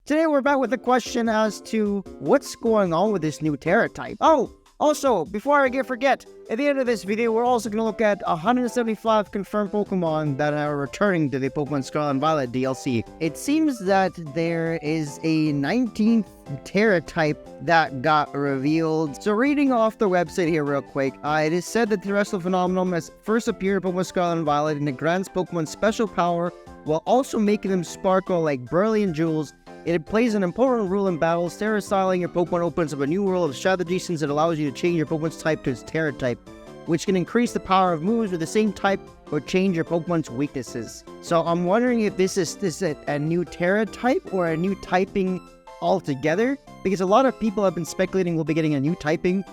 Today we're back with a question as to what's going on with this new Tera type. Oh, also, before I forget, at the end of this video, we're also going to look at 175 confirmed Pokemon that are returning to the Pokemon Scarlet and Violet DLC. It seems that there is a 19th Tera type that got revealed. So reading off the website here real quick, it is said that the Terrestrial Phenomenon has first appeared in Pokemon Scarlet and Violet and it grants Pokemon special power while also making them sparkle like brilliant jewels. It plays an important role in battles. Tera styling your Pokemon opens up a new world of strategy since it allows you to change your Pokemon's type to its Tera type, which can increase the power of moves with the same type or change your Pokemon's weaknesses. So I'm wondering if this is a new Tera type or a new typing altogether, because a lot of people have been speculating we'll be getting a new typing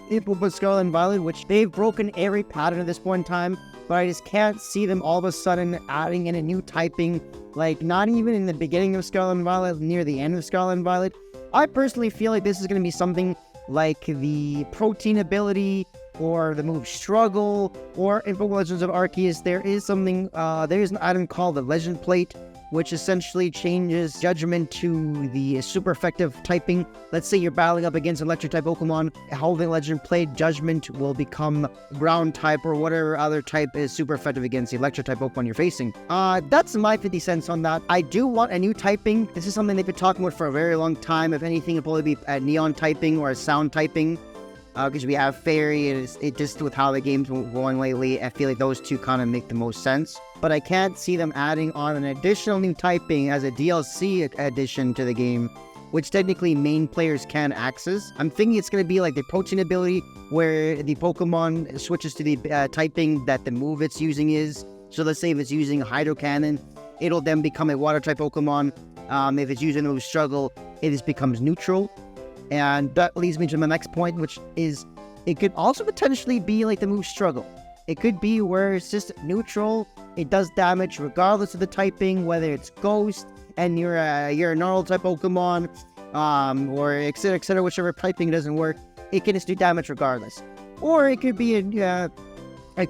in Pokemon Scarlet and Violet, which they've broken every pattern at this point in time, but I just can't see them all of a sudden adding in a new typing, like not even in the beginning of Scarlet and Violet, near the end of Scarlet and Violet. I personally feel like this is going to be something like the Protein ability, or the move Struggle, or in Pokemon Legends of Arceus, there is an item called the Legend Plate, which essentially changes Judgment to the super effective typing. Let's say you're battling up against an electric type Pokemon, holding Legend Plate, Judgment will become ground type or whatever other type is super effective against the electric type Pokemon you're facing. That's my 50 cents on that. I do want a new typing. This is something they've been talking about for a very long time. If anything, it'll probably be a Neon typing or a Sound typing. Because we have Fairy, and it just with how the game's going lately, I feel like those two kind of make the most sense. But I can't see them adding on an additional new typing as a DLC addition to the game, which technically main players can access. I'm thinking it's going to be like the Protein ability, where the Pokemon switches to the typing that the move it's using is. So let's say if it's using a Hydro Cannon, it'll then become a Water type Pokemon. If it's using the move Struggle, it just becomes neutral. And that leads me to my next point, which is it could also potentially be like the move Struggle. It could be where it's just neutral, it does damage regardless of the typing, whether it's Ghost and you're a normal type Pokemon, or etc, whichever typing doesn't work, it can just do damage regardless. Or it could be a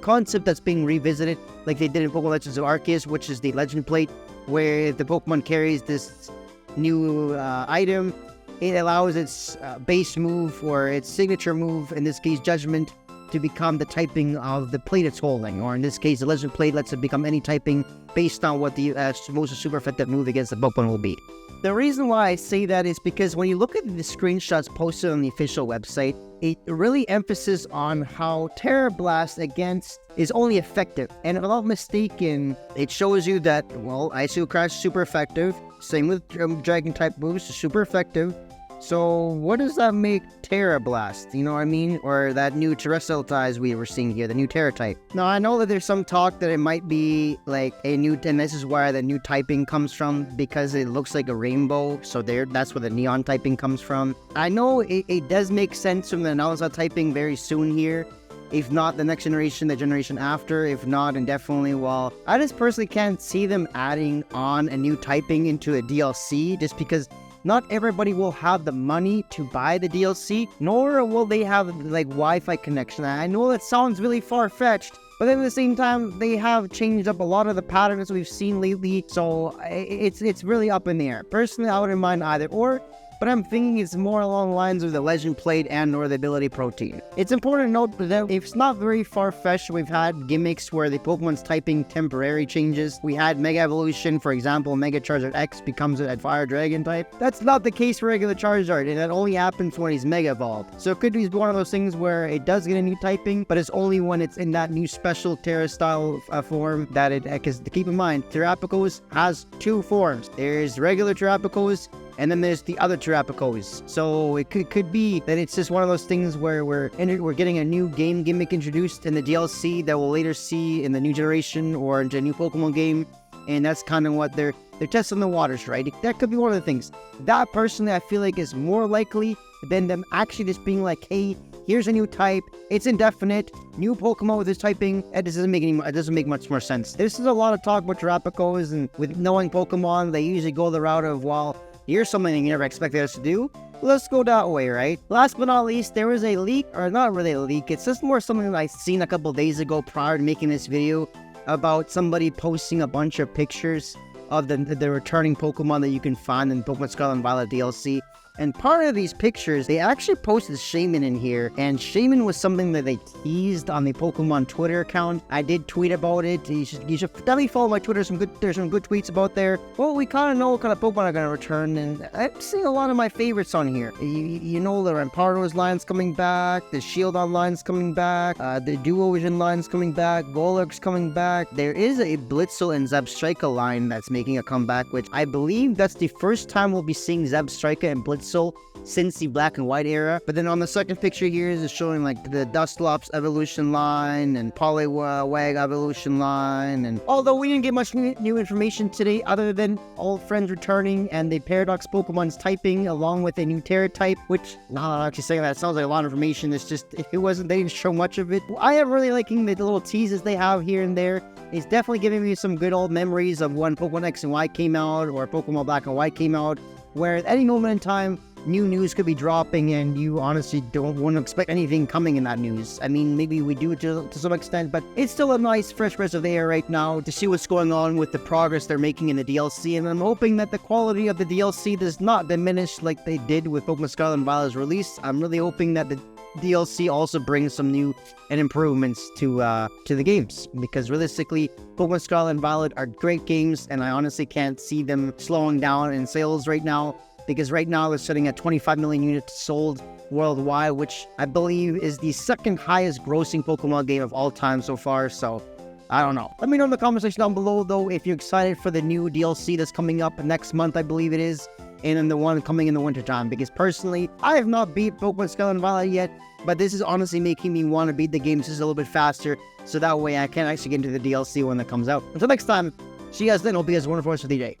concept that's being revisited, like they did in Pokemon Legends of Arceus, which is the Legend Plate, where the Pokemon carries this new item. It allows its base move or its signature move, in this case Judgment, to become the typing of the plate it's holding. Or in this case, the Legend Plate lets it become any typing based on what the most super effective move against the Pokemon will be. The reason why I say that is because when you look at the screenshots posted on the official website, it really emphasizes on how Tera Blast against is only effective. And if I'm not mistaken, it shows you that, well, Ice Crash is super effective. Same with Dragon type moves, super effective. So what does that make Tera Blast? You know what I mean? Or that new terrestrial ties we were seeing here, the new Tera type. Now I know that there's some talk that it might be like a new, and this is where the new typing comes from, because it looks like a rainbow. So that's where the neon typing comes from. I know it does make sense from the Nalazar typing very soon here. If not the next generation, the generation after. If not, indefinitely. Well, I just personally can't see them adding on a new typing into a DLC, just because not everybody will have the money to buy the DLC, nor will they have like Wi-Fi connection. I know that sounds really far-fetched, but then at the same time, they have changed up a lot of the patterns we've seen lately, so it's really up in the air. Personally, I wouldn't mind either or, but I'm thinking it's more along the lines of the Legend Plate and or the ability Protein. It's important to note that it's not very far-fetched. We've had gimmicks where the Pokemon's typing temporary changes. We had Mega Evolution, for example, Mega Charizard X becomes a Fire Dragon type. That's not the case for regular Charizard, and that only happens when he's Mega Evolved. So it could be one of those things where it does get a new typing, but it's only when it's in that new special Tera style form that it, because keep in mind, Terapagos has two forms. There's regular Terapagos, and then there's the other Terapagos. So it could be that it's just one of those things where we're getting a new game gimmick introduced in the DLC that we'll later see in the new generation or into a new Pokemon game. And that's kind of what they're testing the waters, right? That could be one of the things. That personally, I feel like is more likely than them actually just being like, hey, here's a new type, it's indefinite, new Pokemon with this typing. It doesn't make much more sense. This is a lot of talk about Terapagos, and with knowing Pokemon, they usually go the route of, well, here's something you never expected us to do. Let's go that way, right? Last but not least, there was a leak, or not really a leak, it's just more something that I seen a couple days ago prior to making this video about somebody posting a bunch of pictures of the returning Pokemon that you can find in Pokemon Scarlet and Violet DLC. And part of these pictures, they actually posted Shaman in here, and Shaman was something that they teased on the Pokemon Twitter account. I did tweet about it. You should definitely follow my Twitter. There's some good tweets about there. Well, we kind of know what kind of Pokemon are going to return, and I'm seeing a lot of my favorites on here. You know, the Rampardos line's coming back, the Shieldon line's coming back, the Duovision line's coming back, Golurk's coming back. There is a Blitzel and Zebstrika line that's making a comeback, which I believe that's the first time we'll be seeing Zebstrika and Blitzel since the black and white era. But then on the second picture here is showing like the Dusclops evolution line and Poliwag evolution line. And although we didn't get much new information today other than old friends returning and the Paradox Pokemon's typing along with a new Terra type, which now I'm actually saying that, it sounds like a lot of information. It's just, they didn't show much of it. I am really liking the little teases they have here and there. It's definitely giving me some good old memories of when Pokemon X and Y came out or Pokemon Black and White came out, where at any moment in time, new news could be dropping and you honestly wouldn't expect anything coming in that news. I mean, maybe we do to some extent, but it's still a nice fresh breath of air right now to see what's going on with the progress they're making in the DLC, and I'm hoping that the quality of the DLC does not diminish like they did with Pokemon Scarlet and Violet's release. I'm really hoping that the DLC also brings some new and improvements to the games, because realistically, Pokemon Scarlet and Violet are great games, and I honestly can't see them slowing down in sales right now, because right now they're sitting at 25 million units sold worldwide, which I believe is the second highest grossing Pokemon game of all time so far. So I don't know. Let me know in the comment section down below though if you're excited for the new DLC that's coming up next month, I believe it is, and then the one coming in the wintertime, because personally, I have not beat Pokemon Scarlet and Violet yet, but this is honestly making me want to beat the game just a little bit faster, so that way I can actually get into the DLC when it comes out. Until next time, see you guys then. Hope you guys have a wonderful rest of the day.